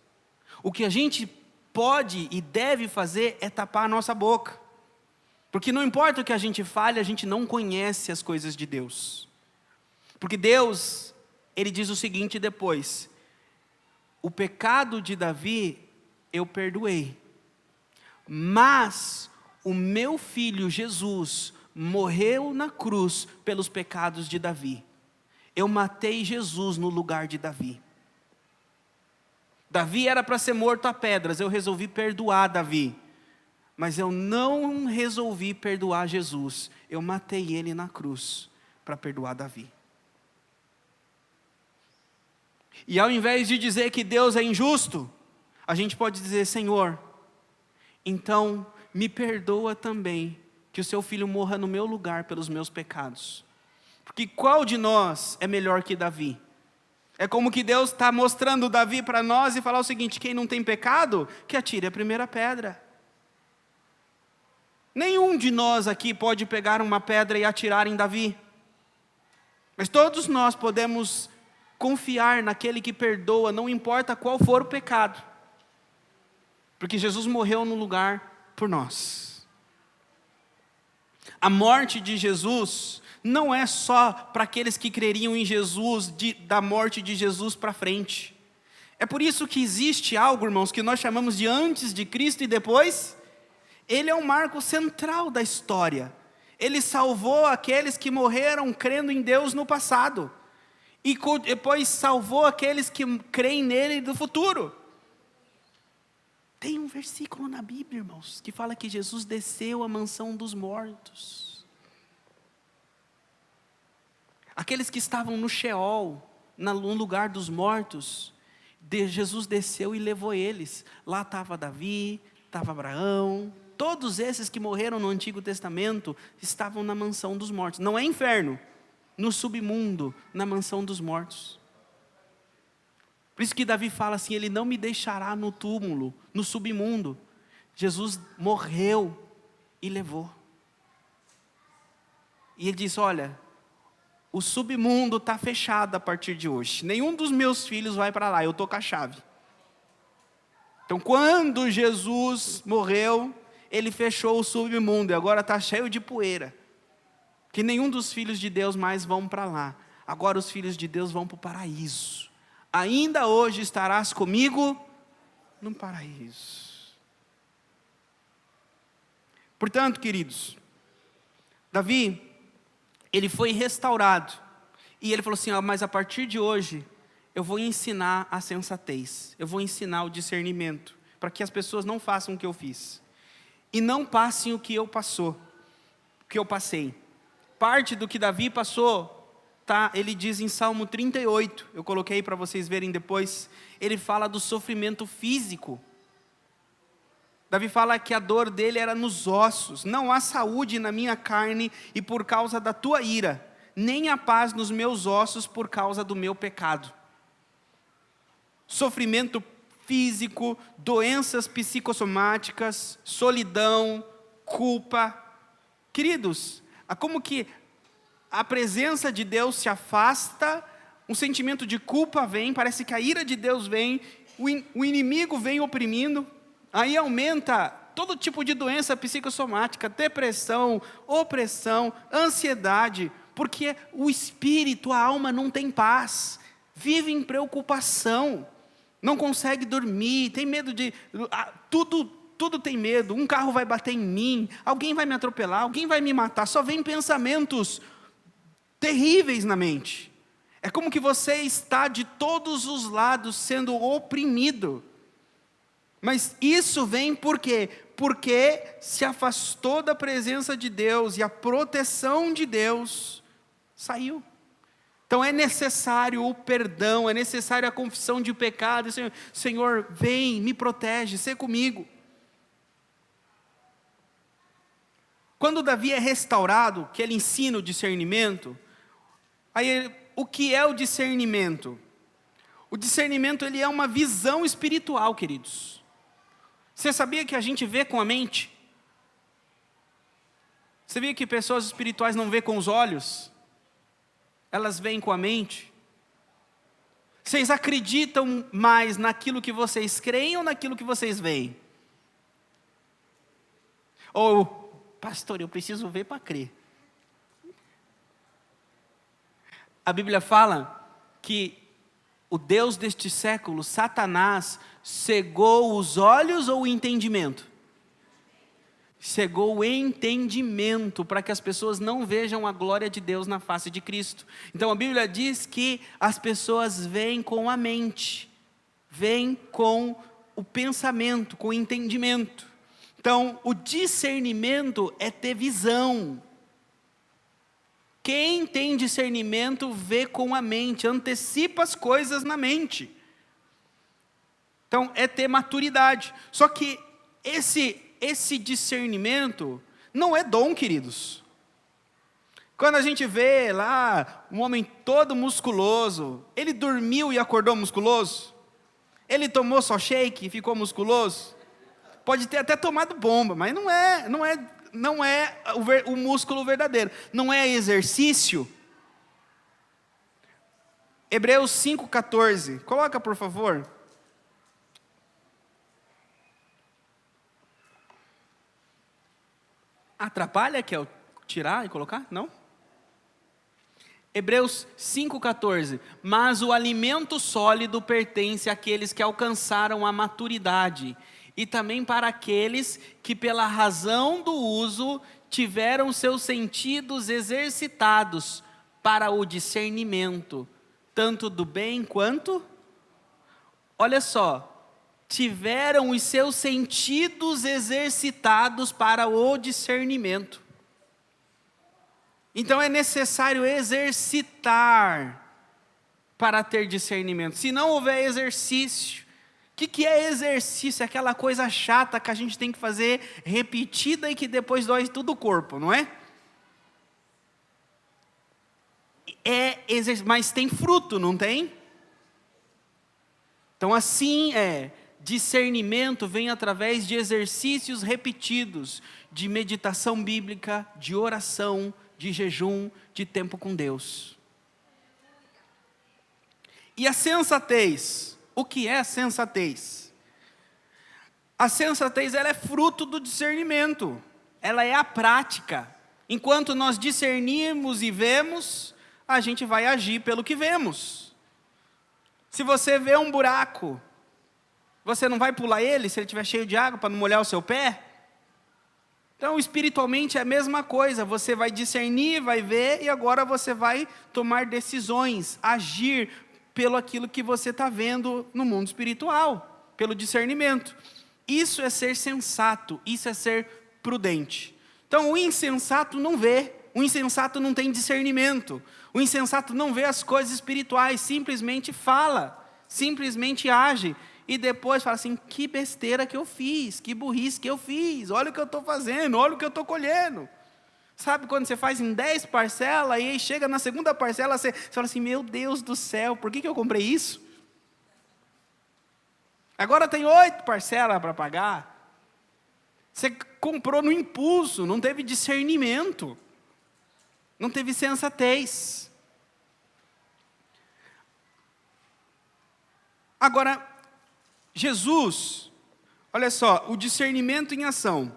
O que a gente pode e deve fazer é tapar a nossa boca. Porque não importa o que a gente fale, a gente não conhece as coisas de Deus. Porque Deus, Ele diz o seguinte depois: o pecado de Davi eu perdoei, Mas o meu filho Jesus morreu na cruz pelos pecados de Davi. Eu matei Jesus no lugar de Davi. Davi era para ser morto a pedras, eu resolvi perdoar Davi. Mas eu não resolvi perdoar Jesus. Eu matei ele na cruz para perdoar Davi. E ao invés de dizer que Deus é injusto, a gente pode dizer: Senhor, então me perdoa também que o seu filho morra no meu lugar pelos meus pecados. Porque qual de nós é melhor que Davi? É como que Deus está mostrando Davi para nós e falar o seguinte: quem não tem pecado, que atire a primeira pedra. Nenhum de nós aqui pode pegar uma pedra e atirar em Davi. Mas todos nós podemos confiar naquele que perdoa, não importa qual for o pecado. Porque Jesus morreu no lugar por nós. A morte de Jesus não é só para aqueles que creriam em Jesus, da morte de Jesus para frente. É por isso que existe algo, irmãos, que nós chamamos de antes de Cristo e depois. Ele é um marco central da história. Ele salvou aqueles que morreram crendo em Deus no passado. E depois salvou aqueles que creem nele no futuro. Tem um versículo na Bíblia, irmãos, que fala que Jesus desceu à mansão dos mortos. Aqueles que estavam no Sheol, no lugar dos mortos, Jesus desceu e levou eles. Lá estava Davi, estava Abraão. Todos esses que morreram no Antigo Testamento estavam na mansão dos mortos. Não é inferno, no submundo, na mansão dos mortos. Por isso que Davi fala assim: ele não me deixará no túmulo, no submundo. Jesus morreu e levou. E ele diz: olha, o submundo está fechado a partir de hoje. Nenhum dos meus filhos vai para lá, eu estou com a chave. Então quando Jesus morreu, ele fechou o submundo e agora está cheio de poeira. Que nenhum dos filhos de Deus mais vão para lá. Agora os filhos de Deus vão para o paraíso. Ainda hoje estarás comigo no paraíso. Portanto, queridos, Davi, ele foi restaurado. E ele falou assim: mas a partir de hoje, eu vou ensinar a sensatez. Eu vou ensinar o discernimento. Para que as pessoas não façam o que eu fiz. E não passem o que eu passei. Parte do que Davi passou, tá? Ele diz em Salmo 38, eu coloquei para vocês verem depois, ele fala do sofrimento físico. Davi fala que a dor dele era nos ossos. Não há saúde na minha carne e por causa da tua ira, nem há paz nos meus ossos por causa do meu pecado. Sofrimento físico, doenças psicossomáticas, solidão, culpa. Queridos, é como que a presença de Deus se afasta, um sentimento de culpa vem, parece que a ira de Deus vem, o inimigo vem oprimindo, aí aumenta todo tipo de doença psicossomática, depressão, opressão, ansiedade, porque o espírito, a alma não tem paz, vive em preocupação, não consegue dormir, tem medo de... Tudo tem medo, um carro vai bater em mim, alguém vai me atropelar, alguém vai me matar, só vem pensamentos terríveis na mente. É como que você está de todos os lados sendo oprimido. Mas isso vem por quê? Porque se afastou da presença de Deus e a proteção de Deus saiu. Então é necessário o perdão, é necessário a confissão de pecado. Senhor, vem, me protege, sê comigo. Quando Davi é restaurado, que ele ensina o discernimento, o que é o discernimento? O discernimento, ele é uma visão espiritual, queridos. Você sabia que a gente vê com a mente? Você sabia que pessoas espirituais não vê com os olhos? Elas veem com a mente. Vocês acreditam mais naquilo que vocês creem ou naquilo que vocês veem? Ou, pastor, eu preciso ver para crer. A Bíblia fala que o Deus deste século, Satanás, cegou os olhos ou o entendimento? cegou o entendimento para que as pessoas não vejam a glória de Deus na face de Cristo. Então a Bíblia diz que as pessoas veem com a mente, veem com o pensamento, com o entendimento. Então o discernimento é ter visão. Quem tem discernimento vê com a mente, antecipa as coisas na mente. Então é ter maturidade. Só que esse discernimento não é dom, queridos. Quando a gente vê lá um homem todo musculoso, ele dormiu e acordou musculoso? Ele tomou só shake e ficou musculoso? Pode ter até tomado bomba, mas não é o músculo verdadeiro. Não é exercício. Hebreus 5,14. Coloca, por favor. Atrapalha que eu tirar e colocar? Não? Hebreus 5,14. Mas o alimento sólido pertence àqueles que alcançaram a maturidade, e também para aqueles que pela razão do uso tiveram seus sentidos exercitados para o discernimento, tanto do bem quanto... Olha só. Tiveram os seus sentidos exercitados para o discernimento. Então é necessário exercitar para ter discernimento. Se não houver exercício, o que é exercício? É aquela coisa chata que a gente tem que fazer repetida e que depois dói todo o corpo, não é? Mas tem fruto, não tem? Então assim é. Discernimento vem através de exercícios repetidos, de meditação bíblica, de oração, de jejum, de tempo com Deus. E a sensatez, o que é a sensatez? A sensatez, ela é fruto do discernimento, ela é a prática. Enquanto nós discernimos e vemos, a gente vai agir pelo que vemos. Se você vê um buraco, você não vai pular ele se ele estiver cheio de água para não molhar o seu pé? Então, espiritualmente é a mesma coisa. Você vai discernir, vai ver, e agora você vai tomar decisões, agir pelo aquilo que você está vendo no mundo espiritual, pelo discernimento. Isso é ser sensato, isso é ser prudente. Então, o insensato não vê, o insensato não tem discernimento, o insensato não vê as coisas espirituais, simplesmente fala, simplesmente age. E depois fala assim, que besteira que eu fiz, que burrice que eu fiz, olha o que eu estou fazendo, olha o que eu estou colhendo. Sabe quando você faz em 10 parcelas, e aí chega na segunda parcela, você fala assim, meu Deus do céu, por que eu comprei isso? Agora tem 8 parcelas para pagar. Você comprou no impulso, não teve discernimento, não teve sensatez. Agora, Jesus, olha só, o discernimento em ação.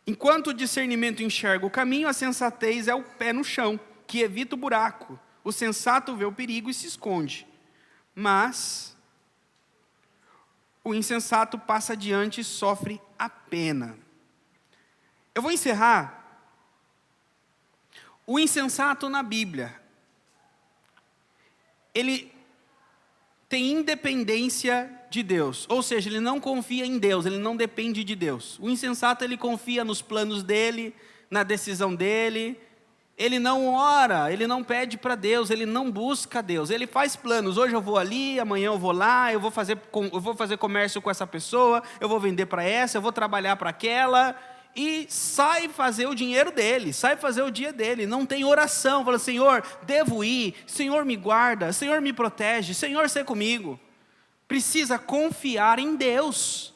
Enquanto o discernimento enxerga o caminho, a sensatez é o pé no chão, que evita o buraco. O sensato vê o perigo e se esconde. Mas o insensato passa adiante e sofre a pena. Eu vou encerrar. O insensato na Bíblia, ele tem independência de Deus, ou seja, ele não confia em Deus, ele não depende de Deus. O insensato, ele confia nos planos dele, na decisão dele, ele não ora, ele não pede para Deus, ele não busca Deus, ele faz planos, hoje eu vou ali, amanhã eu vou lá, eu vou fazer comércio com essa pessoa, eu vou vender para essa, eu vou trabalhar para aquela, e sai fazer o dinheiro dele, sai fazer o dia dele, não tem oração, fala, Senhor, devo ir, Senhor me guarda, Senhor me protege, Senhor seja comigo. Precisa confiar em Deus,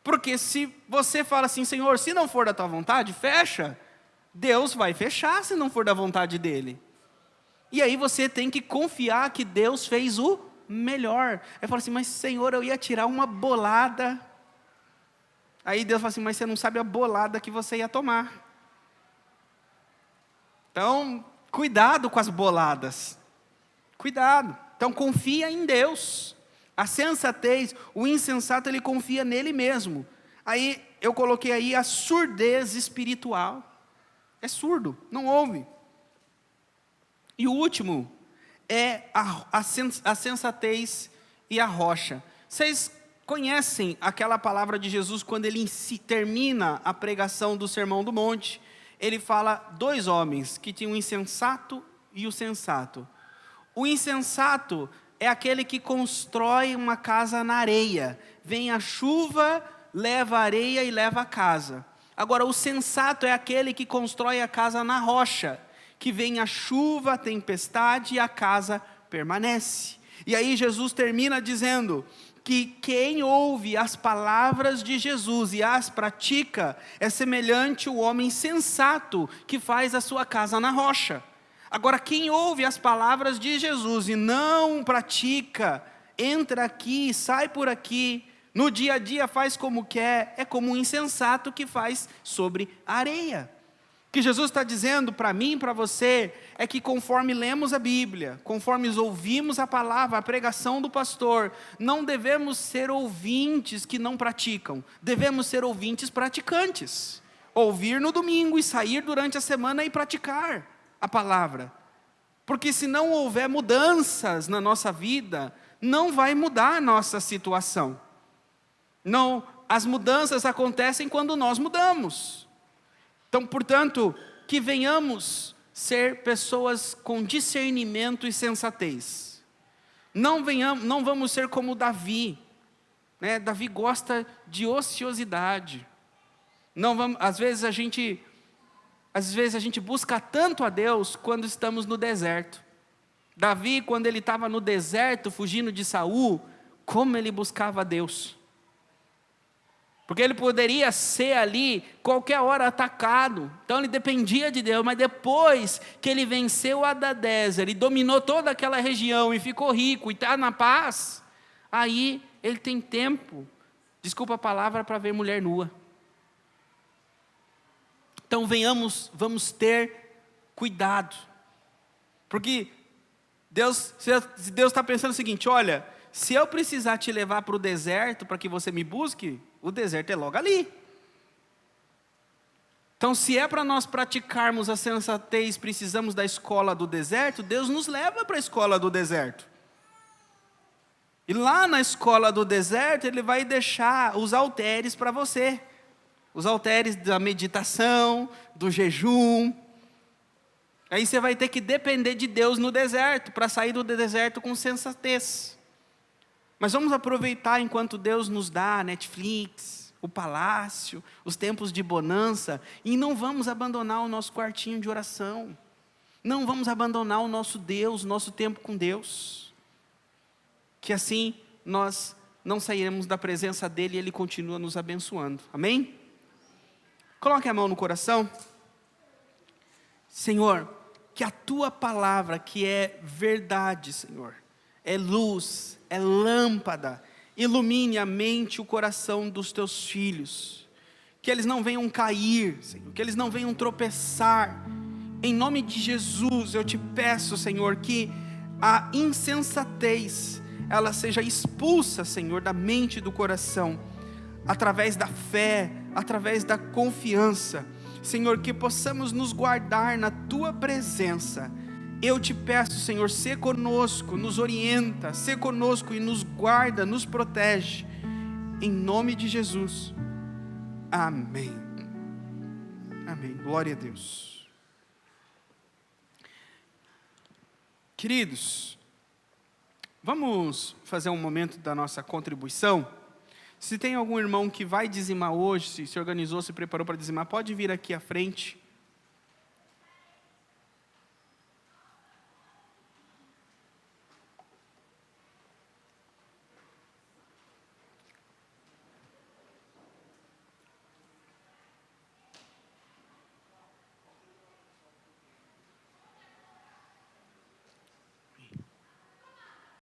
porque se você fala assim, Senhor, se não for da tua vontade, fecha, Deus vai fechar se não for da vontade dele. E aí você tem que confiar que Deus fez o melhor. Aí fala assim, mas Senhor, eu ia tirar uma bolada. Aí Deus fala assim, mas você não sabe a bolada que você ia tomar. Então, cuidado com as boladas. Cuidado. Então, confia em Deus. A sensatez, o insensato, ele confia nele mesmo. Aí eu coloquei aí a surdez espiritual. É surdo, não ouve. E o último é a sensatez e a rocha. Vocês conhecem aquela palavra de Jesus quando ele termina a pregação do Sermão do Monte? Ele fala 2 homens que tinham o insensato e o sensato. O insensato é aquele que constrói uma casa na areia. Vem a chuva, leva a areia e leva a casa. Agora, o sensato é aquele que constrói a casa na rocha, que vem a chuva, a tempestade e a casa permanece. E aí Jesus termina dizendo que quem ouve as palavras de Jesus e as pratica é semelhante ao homem sensato que faz a sua casa na rocha. Agora, quem ouve as palavras de Jesus e não pratica, entra aqui, sai por aqui, no dia a dia faz como quer, é como um insensato que faz sobre a areia. O que Jesus está dizendo para mim e para você é que conforme lemos a Bíblia, conforme ouvimos a palavra, a pregação do pastor, não devemos ser ouvintes que não praticam, devemos ser ouvintes praticantes. Ouvir no domingo e sair durante a semana e praticar a palavra. Porque se não houver mudanças na nossa vida, não vai mudar a nossa situação. Não, as mudanças acontecem quando nós mudamos. Então, portanto, que venhamos ser pessoas com discernimento e sensatez. Não vamos ser como Davi, né? Davi gosta de ociosidade. Às vezes a gente busca tanto a Deus quando estamos no deserto. Davi, quando ele estava no deserto, fugindo de Saul, como ele buscava a Deus. Porque ele poderia ser ali, qualquer hora, atacado. Então ele dependia de Deus. Mas depois que ele venceu Hadadezer, ele dominou toda aquela região e ficou rico e está na paz, aí ele tem tempo, desculpa a palavra, para ver mulher nua. Então vamos ter cuidado. Porque Deus está pensando o seguinte: olha, se eu precisar te levar para o deserto para que você me busque, o deserto é logo ali. Então, se é para nós praticarmos a sensatez, precisamos da escola do deserto, Deus nos leva para a escola do deserto. E lá na escola do deserto, Ele vai deixar os halteres para você. Os halteres da meditação, do jejum. Aí você vai ter que depender de Deus no deserto, para sair do deserto com sensatez. Mas vamos aproveitar enquanto Deus nos dá a Netflix, o palácio, os tempos de bonança, e não vamos abandonar o nosso quartinho de oração. Não vamos abandonar o nosso Deus, nosso tempo com Deus. Que assim nós não sairemos da presença dEle e Ele continua nos abençoando. Amém? Coloque a mão no coração. Senhor, que a Tua palavra, que é verdade, Senhor, é luz, é lâmpada, ilumine a mente e o coração dos Teus filhos, que eles não venham cair, Senhor, que eles não venham tropeçar. Em nome de Jesus, eu Te peço, Senhor, que a insensatez, ela seja expulsa, Senhor, da mente e do coração, através da fé, através da confiança. Senhor, que possamos nos guardar na Tua presença. Eu Te peço, Senhor, sê conosco, nos orienta, sê conosco e nos guarda, nos protege. Em nome de Jesus. Amém. Amém. Glória a Deus. Queridos, vamos fazer um momento da nossa contribuição. Se tem algum irmão que vai dizimar hoje, se organizou, se preparou para dizimar, pode vir aqui à frente.